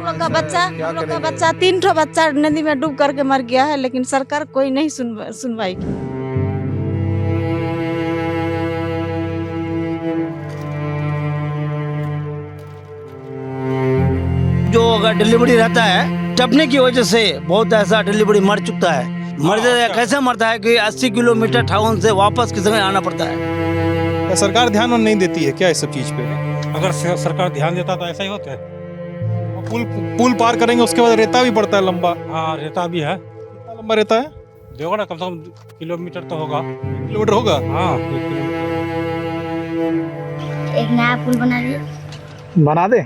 हम लोग का बच्चा 3 ठो बच्चा नदी में डूब करके मर गया है, लेकिन सरकार कोई नहीं सुनवाई की। जो अगर डिलीवरी रहता है टपने की वजह से बहुत ऐसा डिलीवरी मर चुका है। मर जाता है, कैसे मरता है कि 80 किलोमीटर टाउन से वापस किसी में आना पड़ता है। सरकार ध्यान नहीं देती है क्या इस सब चीज पे? अगर सरकार ध्यान देता तो ऐसा ही होता है। पुल पार करेंगे, उसके बाद रेता भी पड़ता है लंबा। हाँ, रेता भी है। कितना लंबा रेता है? देखो ना, कम से कम किलोमीटर तो होगा। किलोमीटर होगा। हाँ, एक नया पुल बना दिए। बना दे,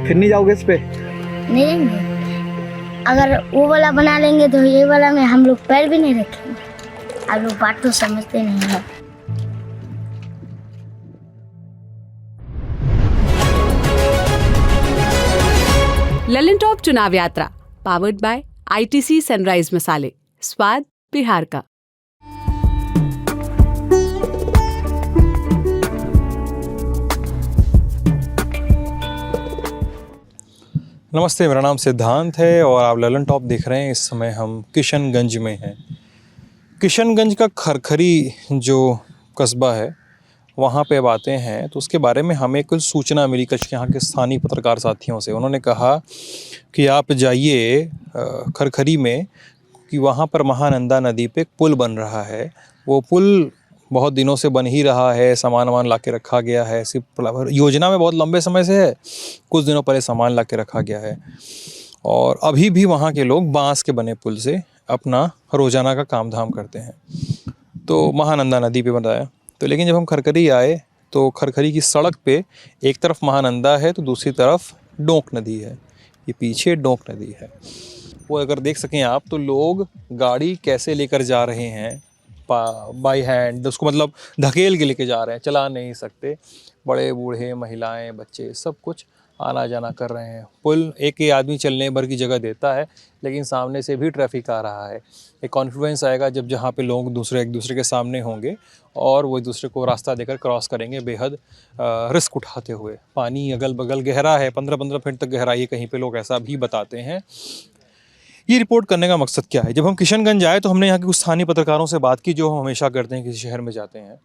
फिर नहीं जाओगे इस पे? नहीं जाएंगे। अगर वो वाला बना लेंगे तो ये वाला में हम लोग पैर भी नहीं रखेंगे। आप लोग बात तो समझते नहीं है। ललन टॉप चुनाव यात्रा पावर्ड बाय ITC सनराइज मसाले, स्वाद बिहार का। नमस्ते, मेरा नाम सिद्धांत है और आप ललन टॉप देख रहे हैं। इस समय हम किशनगंज में हैं। किशनगंज का खरखरी जो कस्बा है वहाँ पे अब आते हैं, तो उसके बारे में हमें कुछ सूचना मिली कुछ यहाँ के स्थानीय पत्रकार साथियों से। उन्होंने कहा कि आप जाइए खरखरी में कि वहाँ पर महानंदा नदी पे एक पुल बन रहा है। वो पुल बहुत दिनों से बन ही रहा है, सामान वामान ला के रखा गया है। सिर्फ योजना में बहुत लंबे समय से है, कुछ दिनों पहले सामान ला के रखा गया है और अभी भी वहाँ के लोग बांस के बने पुल से अपना रोज़ाना का काम धाम करते हैं। तो महानंदा नदी पे बनाया। तो लेकिन जब हम खरखरी आए तो खरखरी की सड़क पे एक तरफ महानंदा है तो दूसरी तरफ डोंक नदी है। ये पीछे डोंक नदी है। वो अगर देख सकें आप तो लोग गाड़ी कैसे लेकर जा रहे हैं बाई हैंड, उसको मतलब धकेल के लेके जा रहे हैं, चला नहीं सकते। बड़े बूढ़े, महिलाएं, बच्चे सब कुछ आना जाना कर रहे हैं। पुल एक ही आदमी चलने भर की जगह देता है, लेकिन सामने से भी ट्रैफिक आ रहा है। एक कॉन्फ्लुएंस आएगा जब जहाँ पे लोग एक दूसरे के सामने होंगे और वो एक दूसरे को रास्ता देकर क्रॉस करेंगे बेहद रिस्क उठाते हुए। पानी अगल बगल गहरा है, 15-15 फीट तक गहराई है, कहीं पे लोग ऐसा भी बताते हैं। ये रिपोर्ट करने का मकसद क्या है? जब हम किशनगंज आए तो हमने यहाँ के कुछ स्थानीय पत्रकारों से बात की, जो हम हमेशा करते हैं किसी शहर में जाते हैं,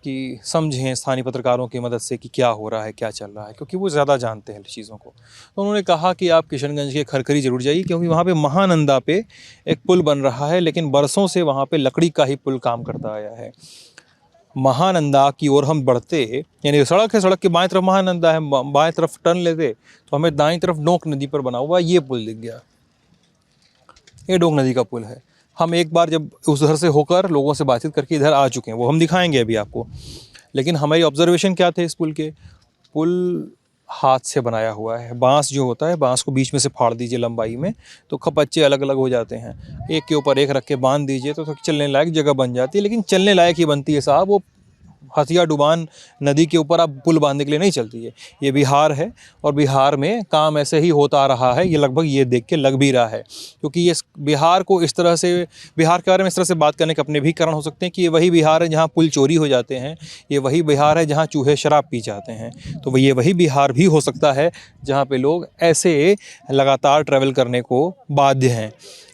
कि समझें स्थानीय पत्रकारों की मदद से कि क्या हो रहा है, क्या चल रहा है, क्योंकि वो ज़्यादा जानते हैं चीज़ों को। तो उन्होंने कहा कि आप किशनगंज के खरखरी ज़रूर जाइए, क्योंकि वहाँ पे महानंदा पे एक पुल बन रहा है, लेकिन बरसों से वहाँ पे लकड़ी का ही पुल काम करता आया है। महानंदा की ओर हम बढ़ते, यानी सड़क है, सड़क के बाएं तरफ महानंदा है, बाएं तरफ टर्न लेते तो हमें दाईं तरफ डोंक नदी पर बना हुआ ये पुल दिख गया। ये डोंक नदी का पुल है। हम एक बार जब उधर से होकर लोगों से बातचीत करके इधर आ चुके हैं, वो हम दिखाएंगे अभी आपको। लेकिन हमारी ऑब्जर्वेशन क्या थे इस पुल के? पुल हाथ से बनाया हुआ है। बांस जो होता है, बांस को बीच में से फाड़ दीजिए लंबाई में तो खपच्चे अलग अलग हो जाते हैं। एक के ऊपर एक रख के बांध दीजिए तो चलने लायक जगह बन जाती है। लेकिन चलने लायक ही बनती है साहब, वो हथिया डुबान नदी के ऊपर आप पुल बांधने के लिए नहीं चलती है। ये बिहार है और बिहार में काम ऐसे ही होता आ रहा है। ये लगभग ये देख के लग भी रहा है, क्योंकि ये बिहार को इस तरह से, बिहार के बारे में इस तरह से बात करने के अपने भी कारण हो सकते हैं कि ये वही बिहार है जहाँ पुल चोरी हो जाते हैं, ये वही बिहार है जहाँ चूहे शराब पी जाते हैं। तो ये वही बिहार भी हो सकता है जहाँ पे लोग ऐसे लगातार ट्रैवल करने को बाध्य हैं।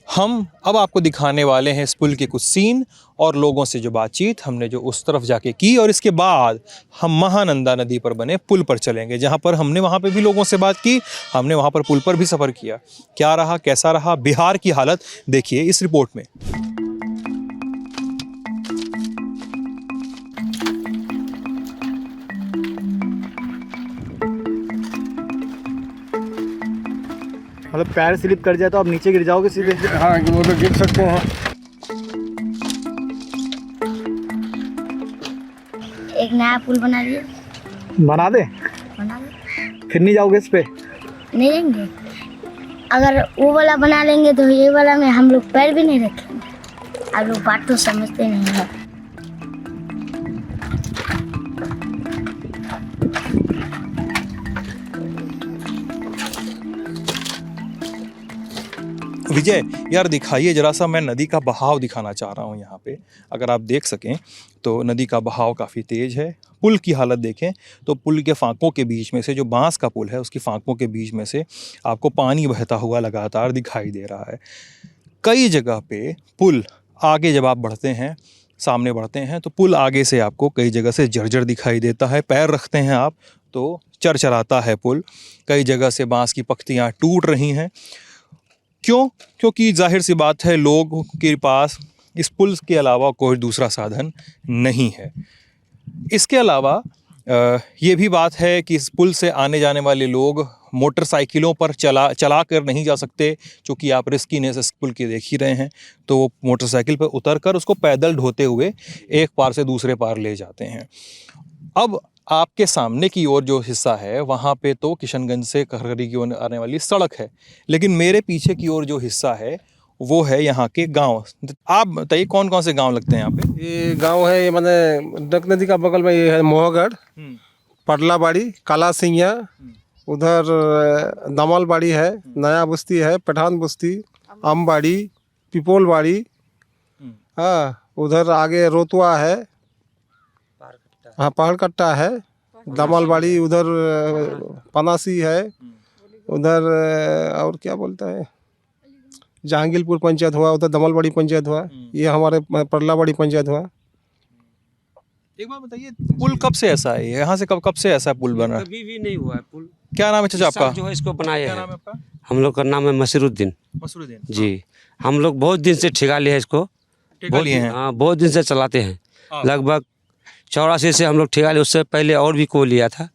हम अब आपको दिखाने वाले हैं इस पुल के कुछ सीन और लोगों से जो बातचीत हमने जो उस तरफ जाके की, और इसके बाद हम महानंदा नदी पर बने पुल पर चलेंगे, जहाँ पर हमने वहाँ पे भी लोगों से बात की, हमने वहाँ पर पुल पर भी सफ़र किया। क्या रहा, कैसा रहा बिहार की हालत, देखिए इस रिपोर्ट में। मतलब पैर स्लिप कर जाए तो आप नीचे गिर जाओगे सीधे? हाँ, वो तो गिर सकते हैं। एक नया पुल बना दिए। बना दे, फिर नहीं जाओगे इस पे? नहीं जाएंगे। अगर वो वाला बना लेंगे तो ये वाला में हम लोग पैर भी नहीं रखेंगे। आप लोग बात तो समझते नहीं है। विजय यार दिखाइए जरा सा, मैं नदी का बहाव दिखाना चाह रहा हूँ यहाँ पे। अगर आप देख सकें तो नदी का बहाव काफ़ी तेज़ है। पुल की हालत देखें तो पुल के फांकों के बीच में से, जो बांस का पुल है उसकी फांकों के बीच में से आपको पानी बहता हुआ लगातार दिखाई दे रहा है। कई जगह पे पुल आगे जब आप बढ़ते हैं, सामने बढ़ते हैं तो पुल आगे से आपको कई जगह से जर्जर दिखाई देता है। पैर रखते हैं आप तो चरचराता है पुल। कई जगह से बांस की पख्तियाँ टूट रही हैं। क्यों? क्योंकि जाहिर सी बात है लोगों के पास इस पुल के अलावा कोई दूसरा साधन नहीं है। इसके अलावा ये भी बात है कि इस पुल से आने जाने वाले लोग मोटरसाइकिलों पर चला कर नहीं जा सकते, क्योंकि आप रिस्कीनेस इस पुल की देख ही रहे हैं। तो वो मोटरसाइकिल पर उतर कर उसको पैदल ढोते हुए एक पार से दूसरे पार ले जाते हैं। अब आपके सामने की ओर जो हिस्सा है वहाँ पे तो किशनगंज से खरखरी की ओर आने वाली सड़क है, लेकिन मेरे पीछे की ओर जो हिस्सा है वो है यहाँ के गांव। आप बताइए कौन कौन से गांव लगते हैं यहाँ पे? ये गांव है, ये मैंने डक नदी का बगल में ये है मोहगढ़, पडलाबाड़ी, काला सिंगिया, उधर दमालबाड़ी है, नया बस्ती है, पठान बस्ती, अमबाड़ी, पिपोलबाड़ी, हाँ उधर आगे रोतवा है, हाँ पहाड़ कट्टा है, दमालबाड़ी, उधर पनासी है, उधर और क्या बोलता है जहांगीरपुर पंचायत हुआ, उधर दमलबाड़ी पंचायत हुआ, ये हमारे पडलाबाड़ी पंचायत हुआ। एक बात बताइए, पुल कब से ऐसा है? यहाँ से कब से ऐसा पुल बना? कभी भी नहीं हुआ है पुल। क्या नाम है चाचा आपका? जो है इसको बनाया क्या है। नाम है आपका? हम लोग का नाम है मसरुद्दीन जी। हम लोग बहुत दिन से ठेका लिया है इसको, ठेका लिए हैं? हाँ बहुत दिन से चलाते हैं। लगभग 84 से हम लोग ठेका लिए, उससे पहले और भी को लिया था।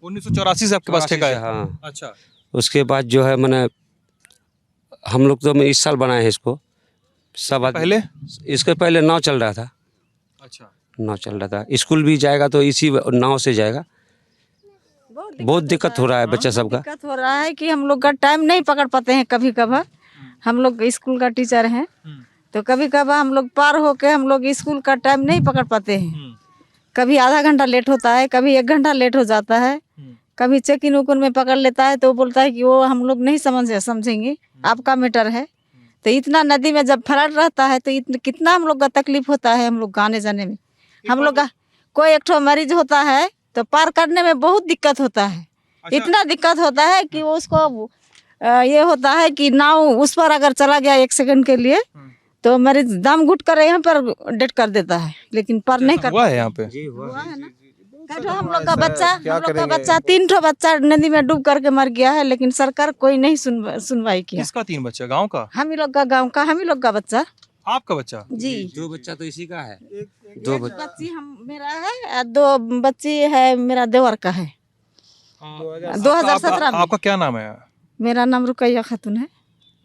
1984 से आपके पास ठेका है? हाँ। अच्छा। उसके बाद जो है मैंने हम लोग तो इस साल बनाए हैं इसको सब। पहले इसके पहले नाव चल रहा था। अच्छा। नाव चल रहा था, स्कूल भी जाएगा तो इसी नाव से जाएगा। बहुत दिक्कत हो रहा है बच्चा सबका। दिक्कत हो रहा है कि हम लोग का टाइम नहीं पकड़ पाते हैं। कभी कभार हम लोग स्कूल का टीचर हैं तो कभी कभार हम लोग पार होके हम लोग स्कूल का टाइम नहीं पकड़ पाते हैं। कभी आधा घंटा लेट होता है, कभी 1 घंटा लेट हो जाता है, कभी चेक इन उकुन में पकड़ लेता है तो वो बोलता है कि वो हम लोग नहीं समझेंगे, आपका मैटर है। तो इतना नदी में जब फ्लड रहता है तो कितना हम लोग का तकलीफ होता है हम लोग आने जाने में। हम लोग का कोई एक ठो मरीज होता है तो पार करने में बहुत दिक्कत होता है। अच्छा। इतना दिक्कत होता है कि उसको ये होता है कि नाव उस पर अगर चला गया 1 सेकंड के लिए तो मरीज दम घुट कर यहाँ पर डेथ कर देता है, लेकिन पार नहीं कर हुआ है यहाँ पे? हुआ है ना। हम लोग का बच्चा 3 ठो बच्चा नदी में डूब करके मर गया है, लेकिन सरकार कोई नहीं सुनवाई किया। किसका 3 बच्चा? गांव का? हम ही लोग का गांव का, हम ही लोग का बच्चा। आपका बच्चा? जी 2 बच्चा तो इसी का है। 2 बच्ची हम मेरा है और 2 बच्ची है मेरा देवर का है। 2017 में। आपका क्या नाम है? मेरा नाम रुकैया खातून है।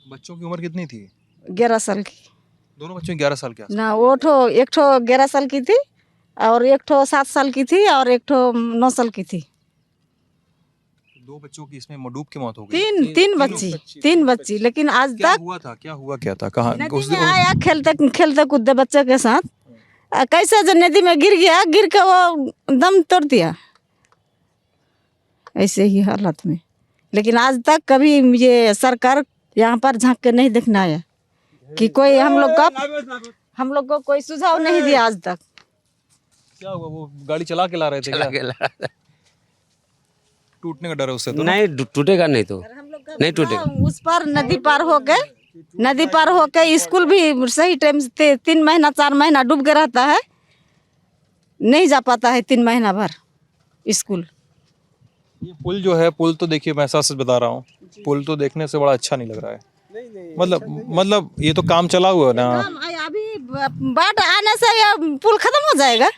बच्चों की उम्र कितनी थी? 11 साल की। दोनों बच्चों 11 साल के आसपास? ना वो एक ठो 11 साल की थी और एक ठो 7 साल की थी और एक ठो 9 साल की थी। 2 बच्चों की इसमें डूब के मौत हो गई? तीन बच्ची। लेकिन आज तक क्या हुआ था? कहाँ? नदी में आया खेलते कूदते बच्चे के साथ, कैसे जो नदी में गिर गया, गिर के वो दम तोड़ दिया ऐसे ही हालत में। लेकिन आज तक कभी ये सरकार यहाँ पर झांक के नहीं देखना आया कि कोई हम लोग को कोई सुझाव नहीं दिया आज तक। क्या हुआ? वो गाड़ी चला के ला रहे थे क्या? टूटने का डर है उससे तो? नहीं टूटेगा, नहीं तो नहीं टूटेगा। उस पर नदी पार होके स्कूल भी सही टाइम से 3 महीना 4 महीना डूब के रहता है, नहीं जा पाता है 3 महीना भर स्कूल। ये पुल जो है, पुल तो देखिए मैं सच बता रहा हूँ, पुल तो देखने से बड़ा अच्छा नहीं लग रहा है। मतलब ये तो काम चला हुआ है ना। अभी बाढ़ आने से ये पुल खत्म हो जाएगा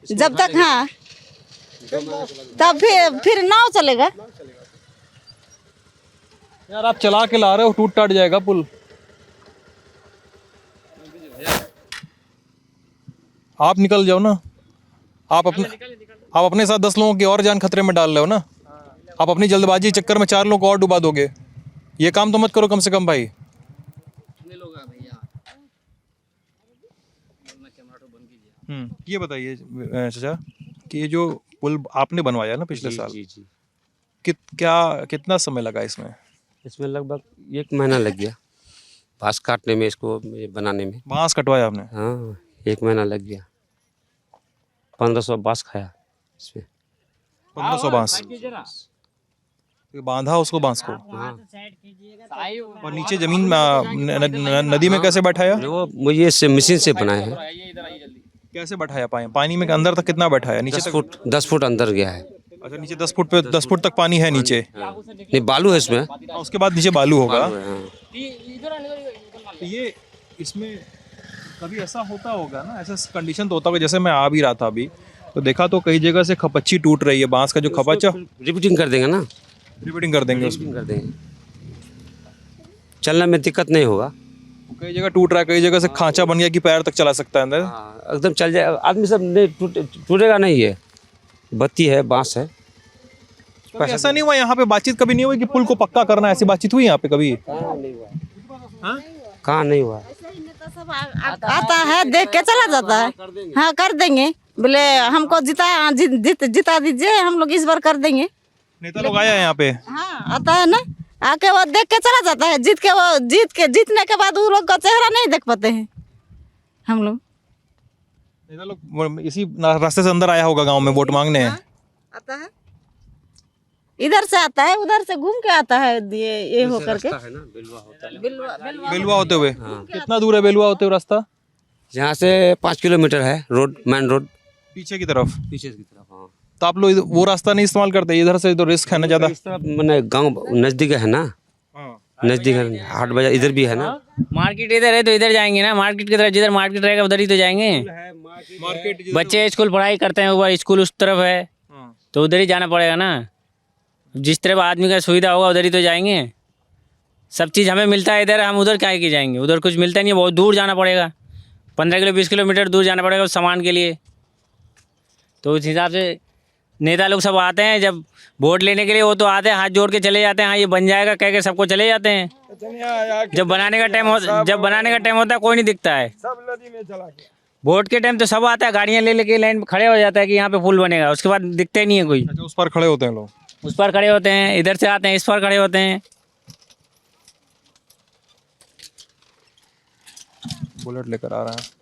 जब तक। हाँ तब फिर नाव चलेगा। यार आप चला के ला रहे हो, टूट टाट जाएगा पुल। आप निकल जाओ ना। आप अपने साथ 10 लोगों की और जान खतरे में डाल रहे हो ना। आप अपनी जल्दबाजी के चक्कर में 4 लोगों को और डुबा दोगे। ये काम तो मत करो कम से कम भाई। ये बताइए चाचा कि ये जो पुल आपने बनवाया ना पिछले साल, जी। कितना समय लगा इसमें? इसमें लगभग 1 महीना लग गया बांस काटने में, इसको ये बनाने में। बांस कटवाया आपने? हाँ 1 महीना लग गया। 1500 बांस खाया इसमें। 1500 बांस ये बांधा उसको, बांस को। और नीचे जमीन नदी में कैसे बैठाया? वो मुझे इससे मशीन से बनाया है। कैसे बैठाया? पानी में अंदर तक कितना बैठाया? नीचे 10 फुट अंदर गया है। अच्छा, नीचे 10 फुट पे 10 फुट तक पानी है नीचे। नहीं बालू है इसमें। उसके बाद नीचे बालू होगा। हाँ। ये इसमें कभी ऐसा होता होगा ना, ऐसा कंडीशन तो होता होगा, जैसे मैं आ भी रहा था अभी तो देखा तो कई जगह से खपच्ची टूट रही है, बांस का जो खपच रिपीटिंग कर देंगे ना, रिपीटिंग कर देंगे उसमें। कर देंगे, चलने में दिक्कत नहीं होगा। कई जगह टूट रहा है, कई जगह से खांचा बन गया कि पैर तक चला सकता है अंदर। हाँ, एकदम चल जाए आदमी, सब नहीं टूटेगा नहीं। है बत्ती है, बांस है। कभी ऐसा नहीं हुआ यहाँ पे बातचीत कभी नहीं हुई कि पुल को पक्का करना, ऐसी बातचीत हुई यहाँ पे कभी? कहाँ नहीं हुआ। सब आता है, देख के चला जाता है। हाँ कर देंगे, बोले हमको जिता दीजिए, हम लोग इस बार कर देंगे। नेता लोग आया है यहाँ पे? हाँ आता है ना, आके वो देख के चला जाता है। जीतने के बाद वो लोग का चेहरा नहीं देख पाते हैं हम लोग। नेता लोग इसी रास्ते से अंदर आया होगा गांव में वोट मांगने। आता है, इधर से आता है, उधर से घूम के आता है, ये हो करके बेलुआ होते हुए। कितना दूर है बेलुआ होते हुए रास्ता? यहाँ से 5 किलोमीटर है रोड, मेन रोड पीछे की तरफ। पीछे की तरफ। हाँ, तो आप लोग वो रास्ता नहीं इस्तेमाल करते? इधर से तो रिस्क है ना ज्यादा। मैंने गांव नजदीक है ना, नजदीक है, हाट बाजार इधर भी है ना। मार्केट इधर है तो इधर जाएंगे ना, मार्केट की तरफ। जिधर मार्केट रहेगा उधर ही तो जाएंगे। बच्चे स्कूल पढ़ाई करते हैं, वो स्कूल उस तरफ है तो उधर ही जाना पड़ेगा ना। जिस तरफ आदमी का सुविधा होगा उधर ही तो जाएंगे। सब चीज़ हमें मिलता है इधर, हम उधर काहे के जाएंगे? उधर कुछ मिलता नहीं है, बहुत दूर जाना पड़ेगा। 15 20 किलोमीटर दूर जाना पड़ेगा उस सामान के लिए। तो उस हिसाब से नेता लोग सब आते हैं, जब वोट लेने के लिए वो तो आते हैं, हाथ जोड़ के चले जाते हैं, हाँ ये बन जाएगा कह के सबको चले जाते हैं। जब बनाने का टाइम होता है कोई नहीं दिखता है। वोट के टाइम तो सब आता है, गाड़ियाँ ले लेके लाइन में खड़े हो जाता है कि यहाँ पे पुल बनेगा, उसके बाद दिखते नहीं है कोई। अच्छा, उस पर खड़े होते हैं लोग? उस पर खड़े होते हैं, इधर से आते हैं, इस पर खड़े होते हैं। बुलेट लेकर आ रहा है।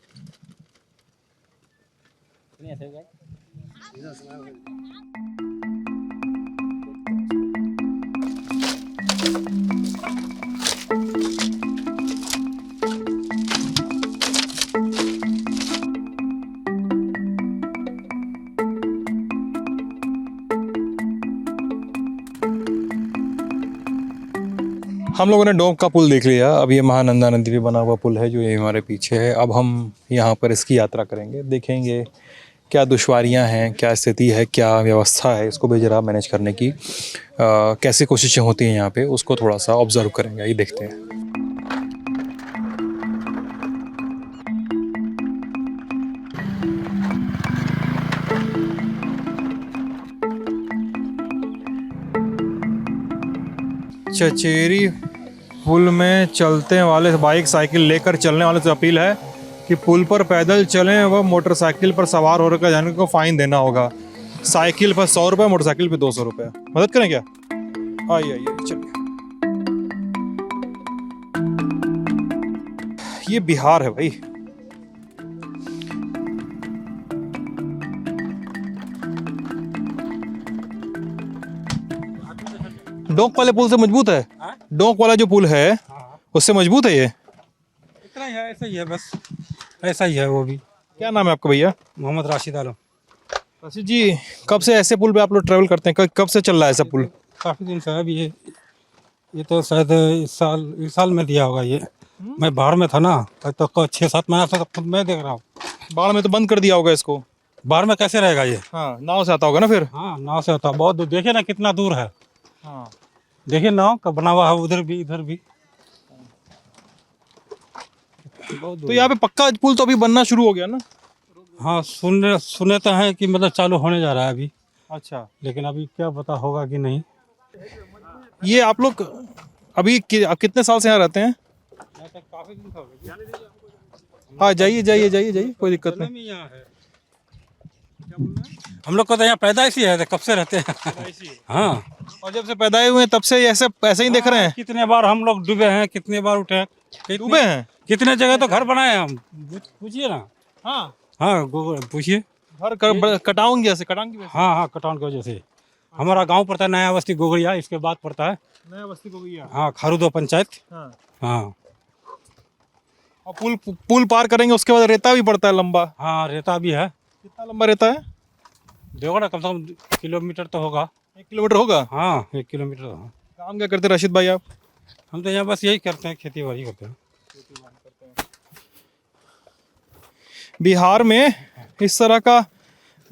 हम लोगों ने डोंक का पुल देख लिया। अब ये महानंदा नदी पे बना हुआ पुल है जो ये हमारे पीछे है। अब हम यहाँ पर इसकी यात्रा करेंगे, देखेंगे क्या दुश्वारियाँ हैं, क्या स्थिति है, क्या व्यवस्था है इसको भी ज़रा मैनेज करने की कैसी कोशिशें होती हैं यहाँ पे, उसको थोड़ा सा ऑब्जर्व करेंगे। ये देखते हैं। चचेरी पुल में चलते वाले बाइक साइकिल लेकर चलने वाले से अपील है कि पुल पर पैदल चलें व मोटरसाइकिल पर सवार होकर जाने को फाइन देना होगा। साइकिल पर 100 रुपये, मोटरसाइकिल पर 200 रुपये। मदद करें क्या? आइए चलिए। ये बिहार है भाई। डोंक वाले पुल से मजबूत है? डोंक वाला जो पुल है उससे मजबूत है ये? इतना ही है, ऐसा ही है, बस ऐसा ही है वो भी। क्या नाम है आपका भैया? मोहम्मद राशिद आलम। राशिद जी, कब से ऐसे पुल पे आप लोग ट्रैवल करते हैं? कब से चल रहा है ऐसा पुल? काफ़ी दिन से है अभी ये तो शायद इस साल में दिया होगा ये। मैं बाढ़ में था ना, तो 6-7 महीना से खुद मैं देख रहा हूँ। बाढ़ में तो बंद कर दिया होगा इसको। बाढ़ में कैसे रहेगा ये? हाँ, नाव से आता होगा ना फिर? हाँ नाव से आता, बहुत दूर। देखिए ना कितना दूर है। हाँ देखिए नाव का बना हुआ है, उधर भी इधर भी। तो यहाँ पे पक्का पुल तो अभी बनना शुरू हो गया ना? हाँ सुने तो हैं कि मतलब चालू होने जा रहा है अभी। अच्छा, लेकिन अभी क्या पता होगा कि नहीं। ये आप लोग अभी कितने साल से यहाँ रहते हैं? काफी दिन हाँ जाइए, कोई दिक्कत नहीं। हम लोग को तो यहाँ पैदाइश ही है, तो कब से रहते हैं। हाँ, और जब से पैदा हुए हैं तब से ऐसे ऐसे ही देख रहे हैं? कितने बार हम लोग डूबे हैं, कितने बार उठे हैं, डूबे हैं? कितने जगह तो घर बनाए हैं हम, पूछिए ना। हाँ, हाँ, पूछिए। घर कटाऊंगी ऐसे कटाऊंगी वैसे? हाँ हाँ, कटान की वजह से। हमारा गांव पड़ता है नया बस्ती गोगड़िया, इसके बाद पड़ता है नया बस्ती को गई। हाँ खारूदो पंचायत। हाँ, हाँ, और पुल पार करेंगे उसके बाद रेता भी पड़ता है लंबा। हाँ रेता भी है। कितना लंबा रेता है? देखो ना, कम से कम किलोमीटर तो होगा। 1 किलोमीटर होगा। हाँ 1 किलोमीटर। हाँ। काम क्या करते राशिद भाई आप? हम तो यहाँ बस यही करते हैं, खेती बाड़ी करते हैं। बिहार में इस तरह का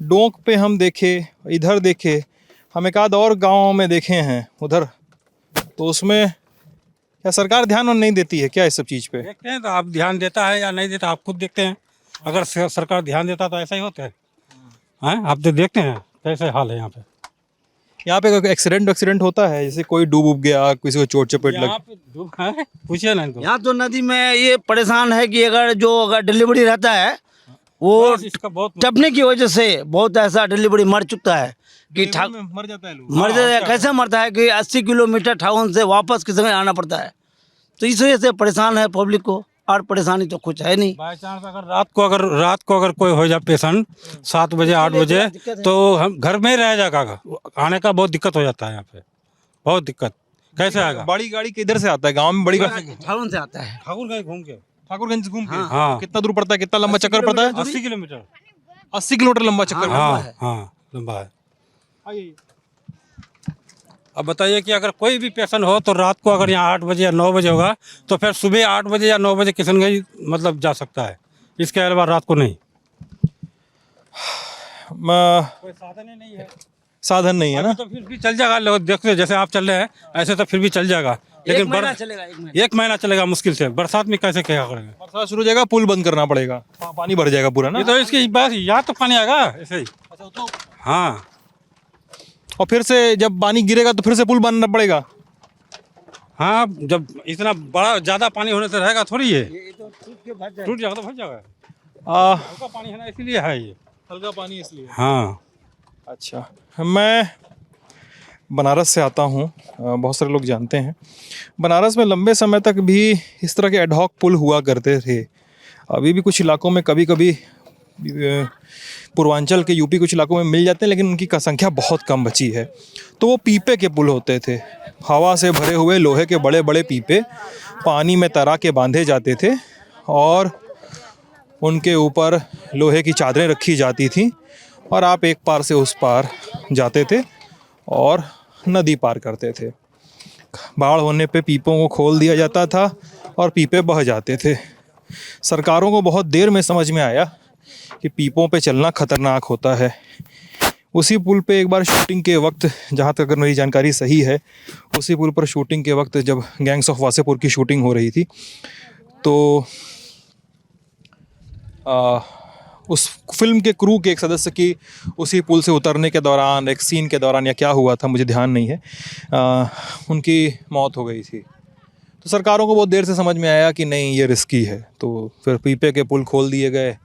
डोंक पे हम देखे, इधर देखे, हम एक आध और गाँव में देखे हैं उधर, तो उसमें क्या सरकार ध्यान नहीं देती है क्या इस सब चीज़ पे? देखते हैं तो आप ध्यान देता है या नहीं देता, आप खुद देखते हैं। अगर सरकार ध्यान देता तो ऐसा ही होता है। हाँ, आप तो देखते हैं कैसे हाल है यहाँ पे। यहाँ पे कोई एक्सीडेंट होता है, जैसे कोई डूब गया, किसी को चोट चपेट लग? यहाँ पे डूब है, पूछिए ना इनको। यहाँ तो नदी में ये परेशान है कि अगर डिलीवरी रहता है वो बस इसका बहुत टपने की वजह से बहुत ऐसा डिलीवरी मर चुका है कि मर जाता है लोग। मर जाता है। कैसे मरता है कि 80 किलोमीटर टाउन से वापस किसी में आना पड़ता है, तो इस वजह से परेशान है पब्लिक को, और परेशानी तो कुछ है नहीं। बाई चांस अगर रात को अगर कोई हो जाए पेशेंट 7 बजे 8 बजे, तो हम घर में ही रह जाएगा, आने का बहुत दिक्कत हो जाता है यहाँ पे, बहुत दिक्कत। कैसे आएगा? बड़ी गाड़ी किधर से आता है गांव में? बड़ी गाड़ी टाउन से आता है, ठाकुरगंज घूम के। ठाकुरगंज घूम के? हाँ। कितना दूर पड़ता है, कितना लंबा चक्कर पड़ता है? 80 किलोमीटर। 80 किलोमीटर लंबा चक्कर। हाँ हाँ, लंबा है। अब बताइए कि अगर कोई भी पेशेंट हो तो रात को अगर यहाँ 8 बजे या 9 बजे होगा, तो फिर सुबह 8 बजे या 9 बजे किशनगंज मतलब जा सकता है, इसके अलावा रात को नहीं। कोई साधन ही नहीं है। साधन नहीं है ना? तो फिर भी चल जाएगा, लोग देखते जैसे आप चल रहे हैं ऐसे तो फिर भी चल जाएगा, लेकिन 1 महीना चलेगा मुश्किल से। बरसात में कैसे क्या करेंगे? बरसात शुरू हो जाएगा, पुल बंद करना पड़ेगा, पानी भर जाएगा पूरा ना? ये तो इसकी बस यहाँ तो पानी आएगा ऐसे ही। हाँ, और फिर से जब पानी गिरेगा तो फिर से पुल बनना पड़ेगा। हाँ, जब इतना बड़ा ज़्यादा पानी होने से रहेगा थोड़ी ये टूट जाएगा, तो भर जाएगा। हल्का पानी है ना, इसीलिए है ये हल्का पानी इसलिए। हाँ। अच्छा, मैं बनारस से आता हूँ, बहुत सारे लोग जानते हैं बनारस में लंबे समय तक भी इस तरह के एडहॉक पुल हुआ करते थे। अभी भी कुछ इलाकों में कभी कभी पूर्वांचल के यूपी कुछ इलाकों में मिल जाते हैं, लेकिन उनकी संख्या बहुत कम बची है। तो वो पीपे के पुल होते थे, हवा से भरे हुए लोहे के बड़े बड़े पीपे पानी में तरा के बांधे जाते थे और उनके ऊपर लोहे की चादरें रखी जाती थी और आप एक पार से उस पार जाते थे और नदी पार करते थे। बाढ़ होने पे पीपों को खोल दिया जाता था और पीपे बह जाते थे। सरकारों को बहुत देर में समझ में आया कि पीपों पे चलना खतरनाक होता है। उसी पुल पे एक बार शूटिंग के वक्त, जहाँ तक अगर मेरी जानकारी सही है, उसी पुल पर शूटिंग के वक्त जब गैंग्स ऑफ वासेपुर की शूटिंग हो रही थी, तो उस फिल्म के क्रू के एक सदस्य की उसी पुल से उतरने के दौरान, एक सीन के दौरान या क्या हुआ था मुझे ध्यान नहीं है, उनकी मौत हो गई थी। तो सरकारों को बहुत देर से समझ में आया कि नहीं, ये रिस्की है, तो फिर पीपे के पुल खोल दिए गए,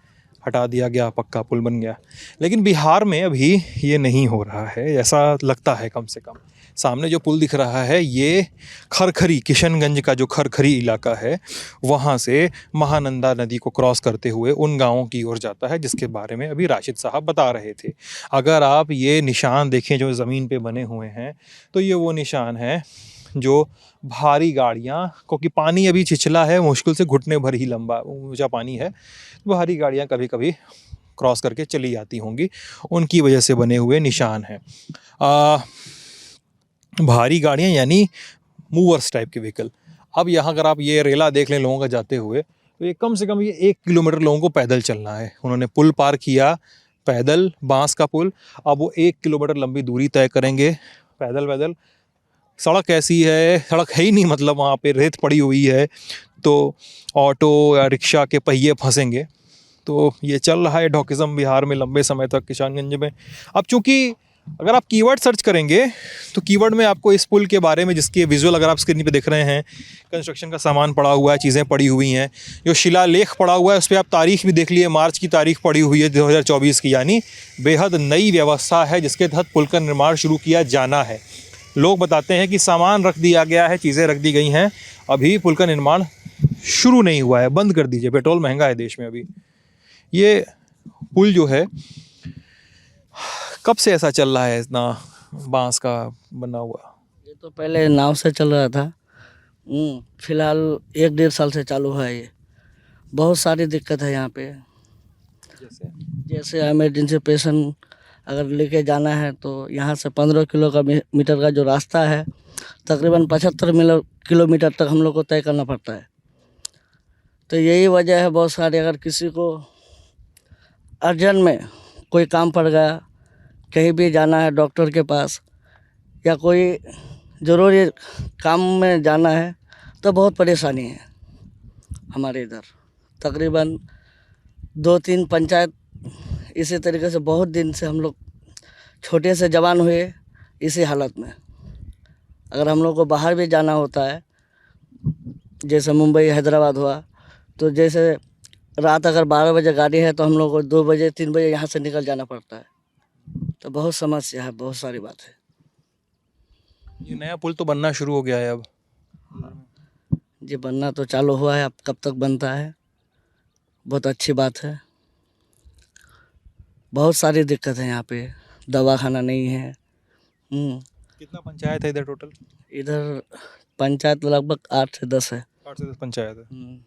हटा दिया गया, पक्का पुल बन गया। लेकिन बिहार में अभी ये नहीं हो रहा है, ऐसा लगता है। कम से कम सामने जो पुल दिख रहा है ये खरखरी, किशनगंज का जो खरखरी इलाका है, वहाँ से महानंदा नदी को क्रॉस करते हुए उन गाँवों की ओर जाता है, जिसके बारे में अभी राशिद साहब बता रहे थे। अगर आप ये निशान देखें जो ज़मीन पे बने हुए हैं, तो ये वो निशान है जो भारी गाड़ियाँ, क्योंकि पानी अभी छिछला है, मुश्किल से घुटने भर ही लंबा ऊंचा पानी है, भारी गाड़ियाँ कभी कभी क्रॉस करके चली जाती होंगी, उनकी वजह से बने हुए निशान हैं। भारी गाड़ियाँ यानी मूवर्स टाइप के व्हीकल। अब यहाँ अगर आप ये रेला देख लें लोगों का जाते हुए, तो ये कम से कम ये 1 किलोमीटर लोगों को पैदल चलना है। उन्होंने पुल पार किया पैदल, बांस का पुल, अब वो 1 किलोमीटर लंबी दूरी तय करेंगे पैदल। सड़क ऐसी है, सड़क है ही नहीं, मतलब वहाँ पे रेत पड़ी हुई है, तो ऑटो या रिक्शा के पहिए फंसेंगे। तो ये चल रहा है डॉकिज़म बिहार में लंबे समय तक किशनगंज में। अब चूँकि अगर आप कीवर्ड सर्च करेंगे तो कीवर्ड में आपको इस पुल के बारे में, जिसकी विजुअल अगर आप स्क्रीन पे देख रहे हैं, कंस्ट्रक्शन का सामान पड़ा हुआ है, चीज़ें पड़ी हुई हैं, जो शिलालेख पड़ा हुआ है उस पर आप तारीख भी देख लिए, मार्च की तारीख पड़ी हुई है 2024 की, यानी बेहद नई व्यवस्था है जिसके तहत पुल का निर्माण शुरू किया जाना है। लोग बताते हैं कि सामान रख दिया गया है, चीज़ें रख दी गई हैं, अभी पुल का निर्माण शुरू नहीं हुआ है, बंद कर दीजिए, पेट्रोल महंगा है देश में अभी। ये पुल जो है कब से ऐसा चल रहा है, इतना बांस का बना हुआ? ये तो पहले नाव से चल रहा था, फिलहाल 1-1.5 साल से चालू है। ये बहुत सारी दिक्कत है यहाँ पे, जैसे इमरजेंसी पेशेंट अगर लेके जाना है तो यहाँ से 15 किलोमीटर का जो रास्ता है तकरीबन 75 किलोमीटर तक हम लोग को तय करना पड़ता है। तो यही वजह है, बहुत सारे अगर किसी को अर्जेंट में कोई काम पड़ गया, कहीं भी जाना है डॉक्टर के पास या कोई ज़रूरी काम में जाना है तो बहुत परेशानी है हमारे इधर। तकरीबन 2-3 पंचायत इसी तरीके से बहुत दिन से हम लोग छोटे से जवान हुए इसी हालत में। अगर हम लोग को बाहर भी जाना होता है, जैसे मुंबई हैदराबाद हुआ, तो जैसे रात अगर 12 बजे गाड़ी है तो हम लोग को 2 बजे 3 बजे यहाँ से निकल जाना पड़ता है। तो बहुत समस्या है, बहुत सारी बात है। ये नया पुल तो बनना शुरू हो गया है अब? जी बनना तो चालू हुआ है, अब कब तक बनता है, बहुत अच्छी बात है। बहुत सारी दिक्कत है यहाँ पे, दवाखाना नहीं है। कितना पंचायत है इधर टोटल? इधर पंचायत लगभग 8 से 10 है। 8 से 10 पंचायत है।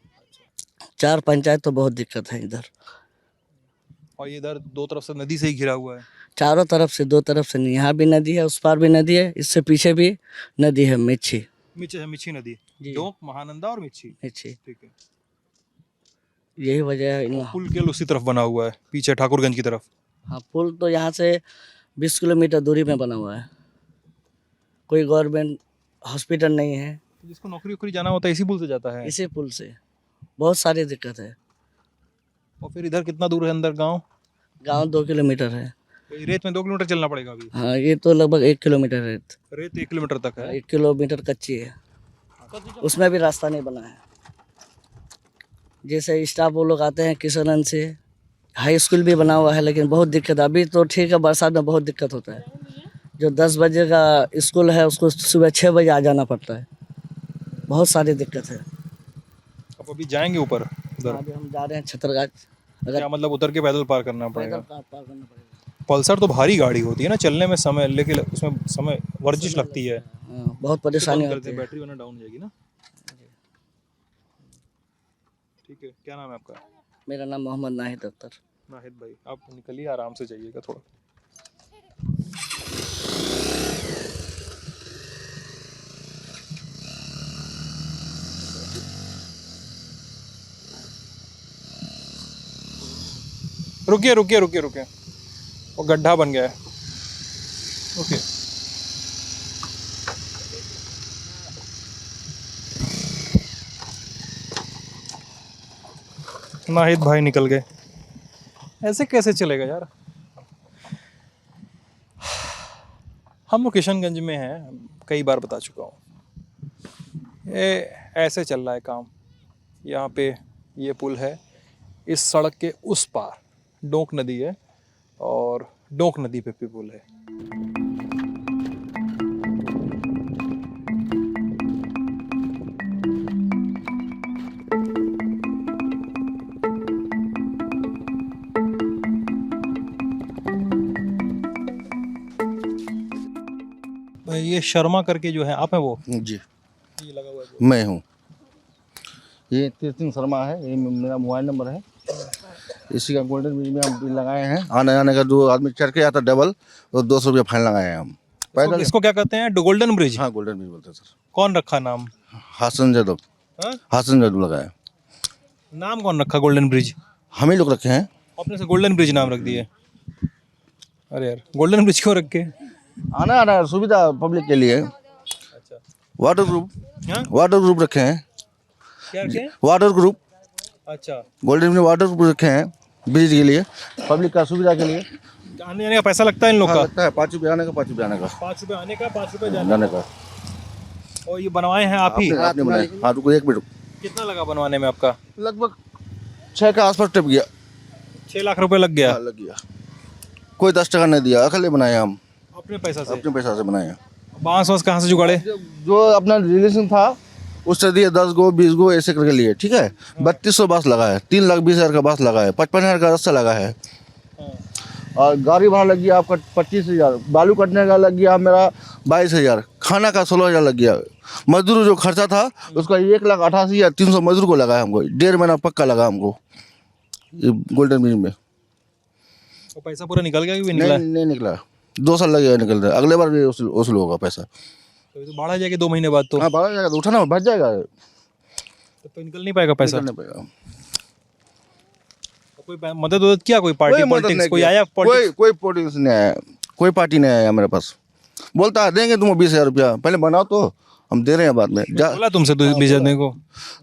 4 पंचायत तो बहुत दिक्कत है इधर। और ये इधर 2 तरफ से नदी से ही घिरा हुआ है? चारों तरफ से, 2 तरफ से नहीं, यहाँ भी नदी है, उस पार भी नदी है, इससे पीछे भी नदी है, मिच्छी नदी, डोंक, महानंदा और मिच्छी। ठीक है, यही वजह है। पुल केवल उसी तरफ बना हुआ है, पीछे ठाकुरगंज की तरफ। हाँ, पुल तो यहाँ से 20 किलोमीटर दूरी में बना हुआ है। कोई गवर्नमेंट हॉस्पिटल नहीं है। जिसको नौकरी वोकरी जाना होता है इसी पुल से जाता है? इसी पुल से बहुत सारी दिक्कत है। और फिर इधर कितना दूर है अंदर गांव? गांव 2 किलोमीटर है। रेत में 2 किलोमीटर चलना पड़ेगा अभी? हाँ, ये तो लगभग 1 किलोमीटर रेत 1 किलोमीटर तक है। 1 किलोमीटर कच्ची है, उसमें भी रास्ता नहीं बना है। जैसे स्टाफ वो लोग आते हैं किशनगंज से, हाई स्कूल भी बना हुआ है, लेकिन बहुत दिक्कत। अभी तो ठीक है, बरसात में बहुत दिक्कत होता है। जो 10 बजे का स्कूल है उसको सुबह 6 बजे आ जाना पड़ता है। बहुत सारी दिक्कत है। अब अभी जाएंगे ऊपर उधर? अभी हम जा रहे हैं छतरगाछ। क्या मतलब उतर के पैदल पार करना पड़ेगा? पार करना पड़ेगा। पल्सर तो भारी गाड़ी होती है ना, चलने में समय, लेकिन उसमें समय वर्जिश लगती है। बहुत परेशानी होती है। बैटरी वरना डाउन हो जाएगी ना। ठीक है, क्या नाम है आपका? मेरा नाम मोहम्मद नाहिद अख्तर। नाहिद भाई, आप निकलिए, आराम से जाइएगा थोड़ा। रुकिए, वो गड्ढा बन गया है। ओके, नाहिद भाई निकल गए। ऐसे कैसे चलेगा यार? हम लोग किशनगंज में हैं, कई बार बता चुका हूँ। ये ऐसे चल रहा है काम। यहाँ पे ये पुल है, इस सड़क के उस पार डोंक नदी है और डोंक नदी पे पुल है। ये शर्मा करके जो है, आप हैं वो? जी, ये लगा हुआ है मैं हूँ। ये तीर्थन शर्मा है, ये मेरा मोबाइल नंबर है। इसी का गोल्डन ब्रिज में हम बिल लगाए हैं। आने जाने का 2 आदमी चढ़ के आता डबल, और 200 रुपया फाइन लगाए हैं हम। पैदल इसको क्या कहते हैं? Golden bridge? हाँ, गोल्डन ब्रिज बोलते हैं सर। कौन रखा नाम? हासन यादव। हासन यादव लगाया नाम। कौन रखा गोल्डन ब्रिज? हम ही लोग रखे हैं। अपने से गोल्डन ब्रिज नाम रख दिए। अरे यार, गोल्डन ब्रिज क्यों रख के? आना सुविधा पब्लिक के लिए। अच्छा, वाटर ग्रुप रखे हैं। क्या रखे? Water group. अच्छा, गोल्डन में वाटर ग्रुप रखे हैं ब्रिज के लिए, पब्लिक का सुविधा के लिए। आने जाने का पैसा लगता है इन लोग हाँ, का? लगता है 5 रुपये आने का, 5 रुपये आने का, 5 रुपए आने का, 5 रुपए जाने का। और ये बनवाए हैं आप ही? आपने बनाए? हाँ, रुको 1 मिनट। कितना लगा बनवाने में आपका? लगभग 6 के आसपास टिप गया। 6 लाख रुपए लग गया? हाँ, लग गया। कोई 10 टका नहीं दिया, अकेले बनाए हम, अपने पैसा से? अपने पैसा से बनाए। बांस वांस कहाँ से जुगाड़े? जो अपना रिलेशन था उससे दिए 10 गो 20 गो ऐसे करके लिए, ठीक है। 3200 बांस लगा है, 3,20,000 का बांस लगा है, 55,000 का रस्सा लगा है, और गाड़ी भाड़ा लग गया आपका 25,000, बालू कटने का लग गया मेरा 22,000, खाना का 16,000 लग गया, मजदूर जो खर्चा था उसका 1,88,300 मजदूर को लगा है हमको, 1.5 महीना पक्का लगा हमको ये गोल्डन ब्रिज में। तो पैसा पूरा निकल गया कि भी निकला? नहीं निकला, 2 साल लगेगा निकल रहा है, अगले बार भी वसूल होगा पैसा। तो बाढ़ आ जाएगी 2 महीने बाद तो? हाँ, बाढ़ आ जाएगा तो उठाना बच जाएगा, तो निकल नहीं पाएगा पैसा? निकल नहीं पाएगा। कोई मदद किया कोई पार्टी पॉलिटिक्स कोई आया? कोई पॉलिटिक्स नहीं आया, कोई पार्टी नहीं आया मेरे पास। बोलता है देंगे तुम 20,000 रुपया, पहले बनाओ तो हम दे रहे हैं बाद में। बोला तुमसे 20,000 देने को?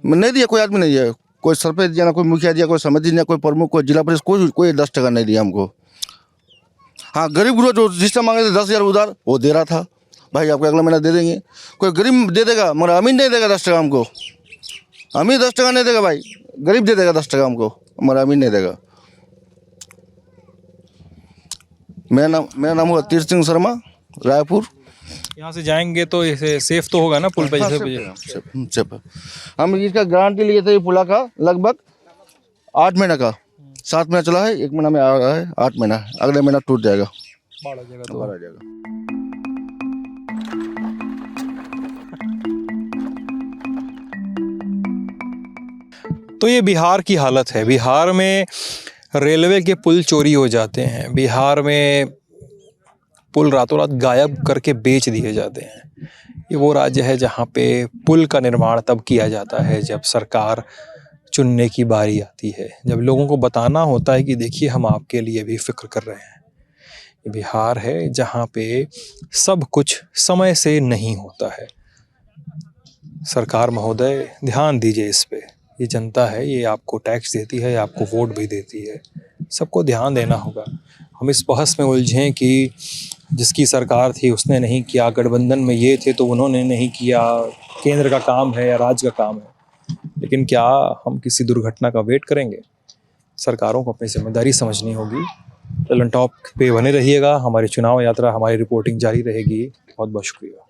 नहीं दिया, कोई आदमी नहीं दिया, कोई सरपंच दिया ना, कोई मुखिया दिया, कोई समिति दिया, कोई प्रमुख, कोई जिला परिषद, कोई 10 टका नहीं दिया हमको। हाँ, गरीब गुरु जो सिस्टम मांगे थे 10,000 उधार, वो दे रहा था, भाई आपको अगला महीना दे देंगे। कोई गरीब दे देगा मगर अमीर नहीं देगा 10 टका हमको, अमीर 10 टका नहीं देगा भाई, गरीब दे देगा 10 टका हमको, हमारा अमीर नहीं देगा। मेरा नाम हुआ तीर्थ सिंह शर्मा, रायपुर। यहाँ से जाएंगे तो इसे सेफ तो होगा ना पुल पे? जैसे सेफ है। हम इसका गारंटी लिए थे पुला का लगभग 8 महीने का, 7 महीना चला है, 1 महीना में आ रहा है, 8 महीना, अगले महीना टूट जाएगा, बाढ़ आ जाएगा तो? बाढ़ आ जाएगा। तो ये बिहार की हालत है। बिहार में रेलवे के पुल चोरी हो जाते हैं, बिहार में पुल रातों रात गायब करके बेच दिए जाते हैं। ये वो राज्य है जहाँ पे पुल का निर्माण तब किया जाता है जब सरकार चुनने की बारी आती है, जब लोगों को बताना होता है कि देखिए हम आपके लिए भी फिक्र कर रहे हैं। ये बिहार है जहाँ पे सब कुछ समय से नहीं होता है। सरकार महोदय ध्यान दीजिए इस पे। ये जनता है, ये आपको टैक्स देती है, आपको वोट भी देती है, सबको ध्यान देना होगा। हम इस बहस में उलझें कि जिसकी सरकार थी उसने नहीं किया, गठबंधन में ये थे तो उन्होंने नहीं किया, केंद्र का काम है या राज्य का काम है, लेकिन क्या हम किसी दुर्घटना का वेट करेंगे? सरकारों को अपनी जिम्मेदारी समझनी होगी। ललन टॉप पे बने रहिएगा, हमारी चुनाव यात्रा, हमारी रिपोर्टिंग जारी रहेगी। बहुत बहुत शुक्रिया।